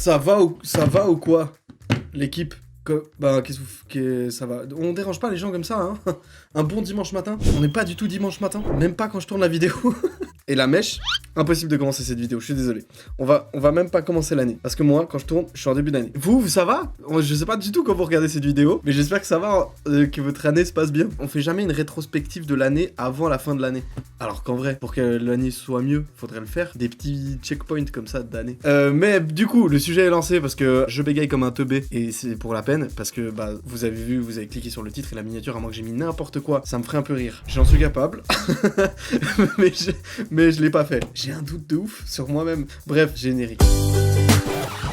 Ça va ou quoi, l'équipe? Bah, ça va? On dérange pas les gens comme ça, hein? Un bon dimanche matin? On n'est pas du tout dimanche matin, même pas quand je tourne la vidéo. Et la mèche, impossible de commencer cette vidéo, je suis désolé. On va même pas commencer l'année. Parce que moi, quand je tourne, je suis en début d'année. Vous, ça va? Je sais pas du tout quand vous regardez cette vidéo, mais j'espère que ça va, que votre année se passe bien. On fait jamais une rétrospective de l'année avant la fin de l'année. Alors qu'en vrai, pour que l'année soit mieux, faudrait le faire. Des petits checkpoints comme ça d'année. Mais du coup, le sujet est lancé parce que je bégaye comme un teubé. Et c'est pour la peine, parce que bah, vous avez vu, vous avez cliqué sur le titre et la miniature, à moins que j'ai mis n'importe quoi, ça me ferait un peu rire. J'en suis capable. mais je l'ai pas fait. J'ai un doute de ouf sur moi-même. Bref, générique.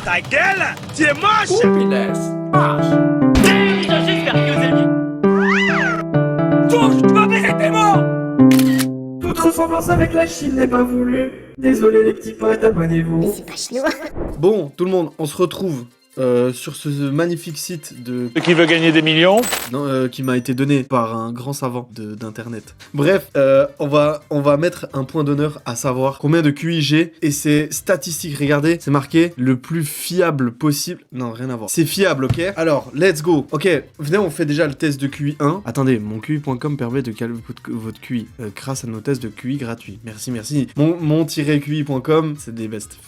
Ta gueule, tu es moche. Punaise, marche. J'espère que vous allez. Touche, tu vas baiser tes mots. Toute ressemblance avec la Chine n'est pas voulue. Désolé les petits potes, abonnez-vous. C'est pas chinois. Bon, tout le monde, on se retrouve sur ce magnifique site de... Qui veut gagner des millions? Non, qui m'a été donné par un grand savant d'internet. Bref, on va mettre un point d'honneur à savoir combien de QI j'ai, et c'est statistique. Regardez, c'est marqué le plus fiable possible. Non, rien à voir. C'est fiable, ok? Alors, let's go. Ok, venez, on fait déjà le test de QI 1. Attendez, mon QI.com permet de calculer votre QI grâce à nos tests de QI gratuits. Merci, merci. Mon-QI.com, c'est des best.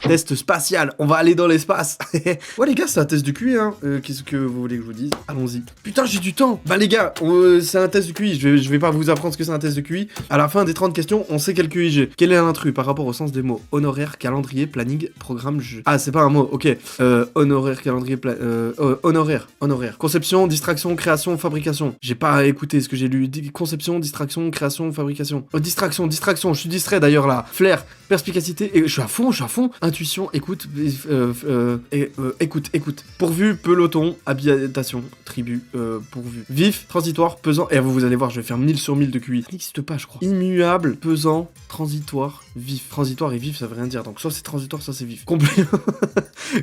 Test spatial, on va aller dans l'espace. Ouais les gars, c'est un test de QI, hein. Qu'est-ce que vous voulez que je vous dise? Allons-y. Putain, j'ai du temps. Bah les gars, c'est un test de QI. Je vais pas vous apprendre ce que c'est un test de QI. À la fin des 30 questions, on sait quel QI j'ai. Quel est l'intrus par rapport au sens des mots? Honoraire, calendrier, planning, programme, jeu. Ah, c'est pas un mot, ok. Honoraire, calendrier, honoraire. Conception, distraction, création, fabrication. J'ai pas écouté ce que j'ai lu. Conception, distraction, création, fabrication. Distraction, je suis distrait d'ailleurs là. Flair, perspicacité, et je suis à fond. Intuition, écoute, écoute. Pourvu, peloton, habitation, tribu, pourvu. Vif, transitoire, pesant, et vous allez voir, je vais faire 1000 sur 1000 de QI. Ça n'existe pas, je crois. Immuable, pesant, transitoire, vif. Transitoire et vif, ça veut rien dire. Donc soit c'est transitoire, soit c'est vif.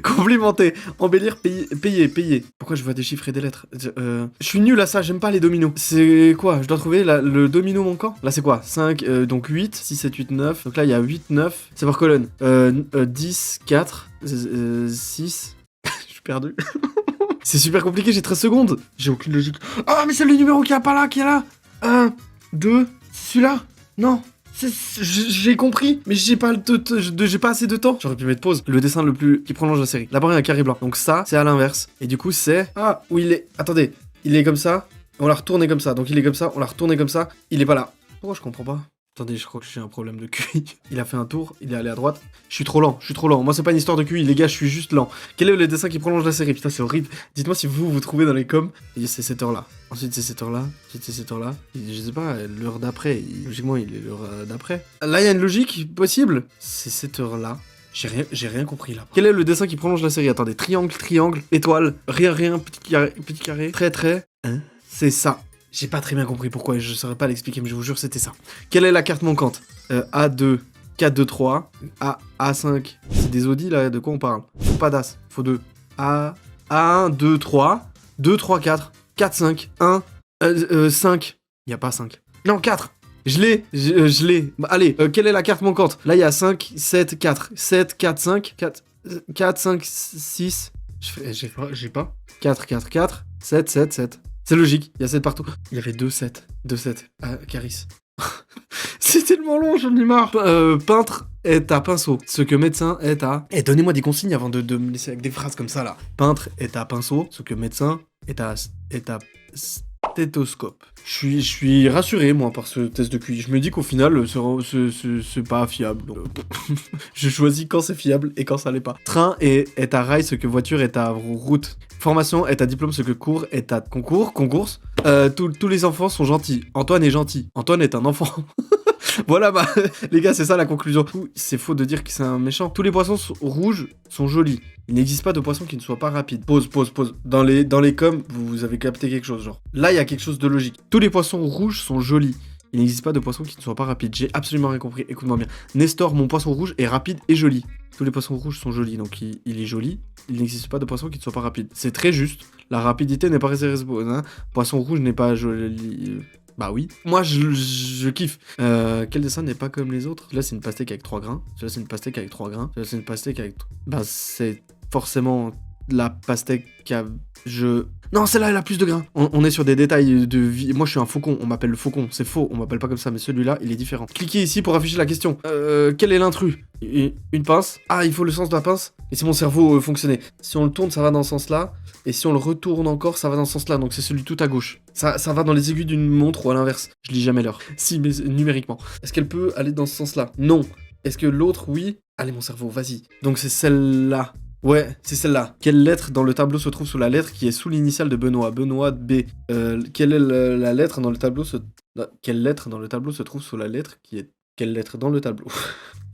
Complimenter, embellir, payer. Pourquoi je vois des chiffres et des lettres? Je suis nul à ça, j'aime pas les dominos. C'est quoi? Je dois trouver le domino manquant? Là c'est quoi? 5, donc 8, 6, 7, 8, 9. Donc là il y a 8, 9. C'est par colonne. 10, 4, 6. Je suis perdu. C'est super compliqué, j'ai 13 secondes. J'ai aucune logique. Ah, mais c'est le numéro qui est là. 1, 2, celui-là? Non. J'ai compris, mais j'ai pas assez de temps. J'aurais pu mettre pause. Le dessin le plus qui prolonge la série. Là-bas, il y a un carré blanc. Donc ça, c'est à l'inverse. Et du coup, c'est... Ah, où il est... Attendez. Il est comme ça. On l'a retourné comme ça. Donc il est comme ça. On l'a retourné comme ça. Il est pas là. Pourquoi je comprends pas? Attendez, je crois que j'ai un problème de QI. Il a fait un tour, il est allé à droite. Je suis trop lent. Moi, c'est pas une histoire de QI, les gars, je suis juste lent. Quel est le dessin qui prolonge la série? Putain, c'est horrible. Dites-moi si vous trouvez dans les coms. Et c'est cette heure-là. Ensuite, c'est cette heure-là. Ensuite, c'est cette heure-là. Je sais pas, l'heure d'après. Logiquement, il est l'heure d'après. Là, il y a une logique possible. C'est cette heure-là. J'ai rien compris là. Quel est le dessin qui prolonge la série? Attendez, triangle, étoile, rien, petit carré, trait. Hein? C'est ça. J'ai pas très bien compris pourquoi, je saurais pas l'expliquer, mais je vous jure c'était ça. Quelle est la carte manquante? A2, 4, 2, 3, A5. C'est des Audi là, de quoi on parle? Faut pas d'As, faut 2. A1, 2, 3, 2, 3, 4, 4, 5, 1, 5. Y a pas 5. Non, 4. Je l'ai. Bah, allez, quelle est la carte manquante? Là, il y a 5, 7, 4. 7, 4, 5, 4, 5, 6. J'ai pas. 4, 7. C'est logique, il y a 7 partout. Il y avait 2 7. Caris. C'est tellement long, j'en ai marre. Peintre est à pinceau, ce que médecin est à... Donnez-moi des consignes avant de me laisser avec des phrases comme ça, là. Peintre est à pinceau, ce que médecin est à stéthoscope. Je suis rassuré, moi, par ce test de QI. Je me dis qu'au final, c'est pas fiable. Je choisis quand c'est fiable et quand ça l'est pas. Train est à rail, ce que voiture est à route. Formation est à diplôme, ce que cours est à concours. Tous les enfants sont gentils. Antoine est gentil. Antoine est un enfant. Voilà, bah, les gars, c'est ça la conclusion. C'est faux de dire que c'est un méchant. Tous les poissons rouges sont jolis. Il n'existe pas de poisson qui ne soit pas rapide. Pause. Dans les coms, vous avez capté quelque chose, genre. Là, il y a quelque chose de logique. Tous les poissons rouges sont jolis. Il n'existe pas de poisson qui ne soit pas rapide. J'ai absolument rien compris. Écoute-moi bien. Nestor, mon poisson rouge, est rapide et joli. Tous les poissons rouges sont jolis, donc il est joli. Il n'existe pas de poisson qui ne soit pas rapide. C'est très juste. La rapidité n'est pas réservée. Hein. Poisson rouge n'est pas joli. Bah oui. Moi, je kiffe. Quel dessin n'est pas comme les autres? Là, c'est une pastèque avec 3 grains. Là, c'est une pastèque avec 3 grains. Là, c'est une pastèque avec... Bah, c'est forcément la pastèque qui a... Non, celle-là, elle a plus de grains. On est sur des détails de vie. Moi, je suis un faucon. On m'appelle le faucon. C'est faux. On m'appelle pas comme ça. Mais celui-là, il est différent. Cliquez ici pour afficher la question. Quel est l'intrus? Une pince. Ah, il faut le sens de la pince. Et si mon cerveau fonctionnait. Si on le tourne, ça va dans ce sens-là. Et si on le retourne encore, ça va dans ce sens-là. Donc c'est celui tout à gauche. Ça va dans les aiguilles d'une montre ou à l'inverse. Je lis jamais l'heure. Si, mais numériquement. Est-ce qu'elle peut aller dans ce sens-là? Non. Est-ce que l'autre, oui? Allez, mon cerveau, vas-y. Donc c'est celle-là. Ouais, c'est celle-là. Quelle lettre dans le tableau se trouve sous la lettre qui est sous l'initiale de Benoît? Benoît B. Quelle est la lettre dans le tableau Quelle lettre dans le tableau se trouve sous la lettre qui est... Quelle lettre dans le tableau?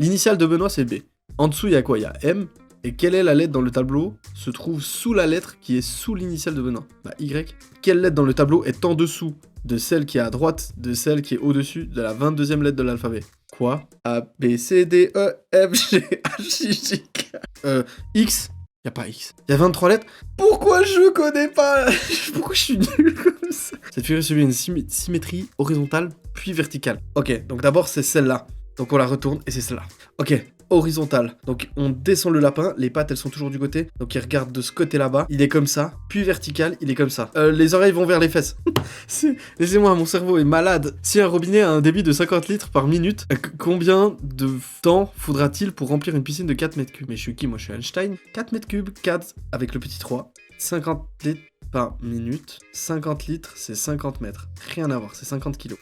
L'initiale de Benoît, c'est B. En dessous, il y a quoi? Il y a M. Et quelle est la lettre dans le tableau se trouve sous la lettre qui est sous l'initiale de Benoît? Bah, Y. Quelle lettre dans le tableau est en dessous de celle qui est à droite de celle qui est au-dessus de la 22e lettre de l'alphabet? Quoi? A, B, C, D, E, F, G, H, I, J, K. X. Y a pas X. Y a 23 lettres. Pourquoi je connais pas? Pourquoi je suis nul comme ça? Cette figure subit une symétrie horizontale puis verticale. Ok, donc d'abord c'est celle-là. Donc on la retourne et c'est celle-là. Ok, horizontale. Donc on descend le lapin, les pattes elles sont toujours du côté. Donc il regarde de ce côté là-bas. Il est comme ça. Puis vertical, il est comme ça. Les oreilles vont vers les fesses. Laissez-moi, mon cerveau est malade. Si un robinet a un débit de 50 litres par minute, combien de temps faudra-t-il pour remplir une piscine de 4 mètres cubes? Mais je suis qui? Moi je suis Einstein. 4 mètres cubes, 4 avec le petit 3. 50 litres par minute. 50 litres, c'est 50 mètres. Rien à voir, c'est 50 kilos.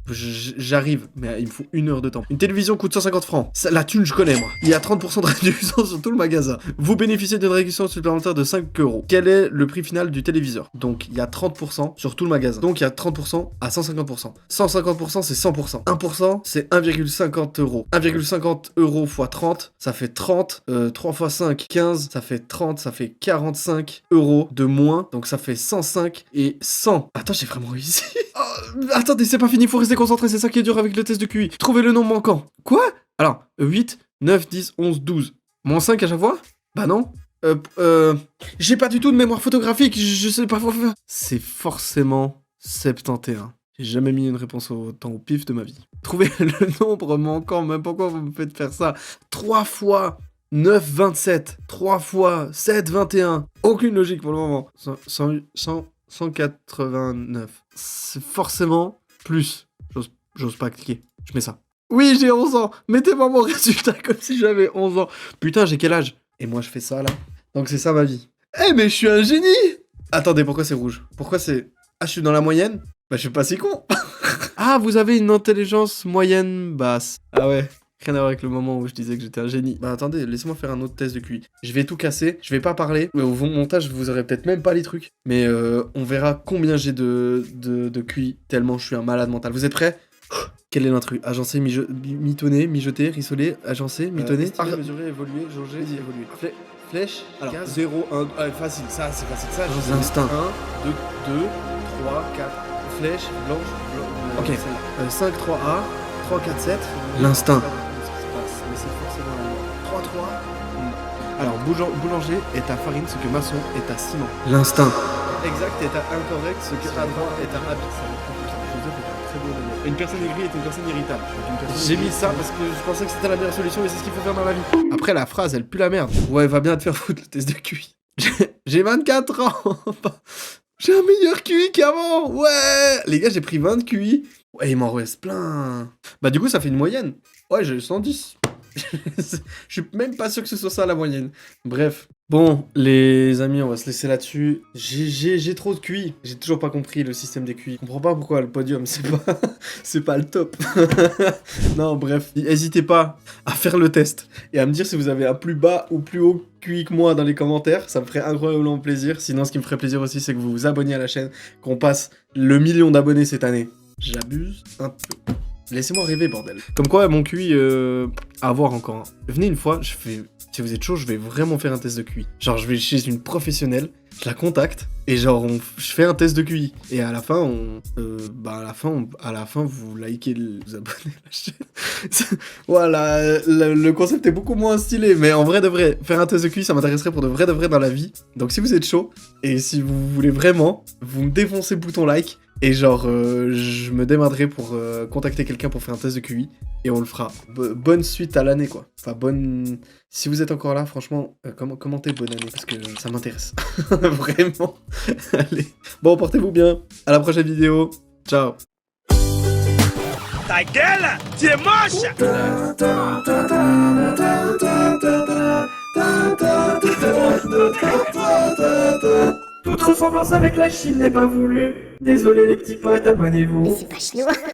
J'arrive, mais il me faut 1 heure de temps. Une télévision coûte 150 francs. Ça, la thune, je connais, moi. Il y a 30% de réduction sur tout le magasin. Vous bénéficiez d'une réduction supplémentaire de 5 euros. Quel est le prix final du téléviseur? Donc, il y a 30% sur tout le magasin. Donc, il y a 30% à 150%. 150%, c'est 100%. 1%, c'est 1,50 euros. 1,50 euros x 30, ça fait 30. 3 x 5, 15. Ça fait 30, ça fait 45 euros de moins. Donc ça fait 105 et 100. Attends, j'ai vraiment réussi. Oh, attendez, c'est pas fini, faut rester concentré, c'est ça qui est dur avec le test de QI. Trouvez le nombre manquant. Quoi? Alors, 8, 9, 10, 11, 12. Moins 5 à chaque fois? Bah non. J'ai pas du tout de mémoire photographique, je sais pas. C'est forcément 71. J'ai jamais mis une réponse autant au pif de ma vie. Trouvez le nombre manquant, même pourquoi vous me faites faire ça? 3 fois 9, 27. 3 fois 7, 21. Aucune logique pour le moment. 189. C'est forcément plus. J'ose pas cliquer. Je mets ça. Oui, j'ai 11 ans. Mettez-moi mon résultat comme si j'avais 11 ans. Putain, j'ai quel âge? Et moi, je fais ça, là. Donc, c'est ça, ma vie. Eh, mais je suis un génie! Attendez, pourquoi c'est rouge? Pourquoi c'est... Ah, je suis dans la moyenne? Bah, je suis pas si con. Ah, vous avez une intelligence moyenne basse. Ah ouais. Rien à voir avec le moment où je disais que j'étais un génie. Bah attendez, laissez-moi faire un autre test de QI. Je vais tout casser, je vais pas parler. Au montage, vous aurez peut-être même pas les trucs. Mais on verra combien j'ai de QI, tellement je suis un malade mental. Vous êtes prêts? Quel est l'intrus? Agencé, mitonné, mijoté, rissolé, agencé, mitonné. Mesurer, évoluer, jauger, évoluer. Flèche, alors 0, 1, facile, ça c'est facile. Ça, j'ai l'instinct. 1, 2, 3, 4. Flèche, blanche. Ok, 5, 3A, 3, 4, 7. L'instinct. Mais c'est forcément la loi. 3, 3. Alors, boulanger est à farine ce que maçon est à ciment. L'instinct. Exact est à incorrect ce que adroit est à habit. Une personne aigrie est une personne irritable. J'ai mis ça parce que je pensais que c'était la meilleure solution et c'est ce qu'il faut faire dans la vie. Après, la phrase, elle pue la merde. Ouais, va bien te faire foutre le test de QI. J'ai 24 ans. J'ai un meilleur QI qu'avant. Ouais. Les gars, j'ai pris 20 QI. Ouais, il m'en reste plein. Bah du coup, ça fait une moyenne. Ouais, j'ai 110. Je suis même pas sûr que ce soit ça la moyenne. Bref. Bon, les amis, on va se laisser là-dessus. J'ai trop de QI. J'ai toujours pas compris le système des QI. Je comprends pas pourquoi le podium, c'est pas le top. Non, bref. N'hésitez pas à faire le test et à me dire si vous avez un plus bas ou plus haut QI que moi dans les commentaires. Ça me ferait incroyablement plaisir. Sinon, ce qui me ferait plaisir aussi, c'est que vous vous abonniez à la chaîne, qu'on passe le 1 million d'abonnés cette année. J'abuse un peu. Laissez-moi rêver, bordel. Comme quoi, mon QI, à voir encore. Venez une fois, si vous êtes chaud, je vais vraiment faire un test de QI. Genre, je vais chez une professionnelle, je la contacte et genre je fais un test de QI et à la fin à la fin vous likez, vous abonnez à la chaîne. Voilà, le concept est beaucoup moins stylé, mais en vrai de vrai, faire un test de QI ça m'intéresserait pour de vrai dans la vie. Donc si vous êtes chaud et si vous voulez vraiment, vous me défoncez le bouton like et genre je me démerderai pour contacter quelqu'un pour faire un test de QI et on le fera. Bonne suite à l'année quoi. Enfin bonne. Si vous êtes encore là, franchement, commentez bonne année parce que ça m'intéresse. Vraiment. Allez. Bon, portez-vous bien. À la prochaine vidéo. Ciao. Ta gueule, tu es moche. Toute ressemblance avec la Chine n'est pas voulue. Désolé les petits potes, abonnez-vous. Mais c'est pas chinois.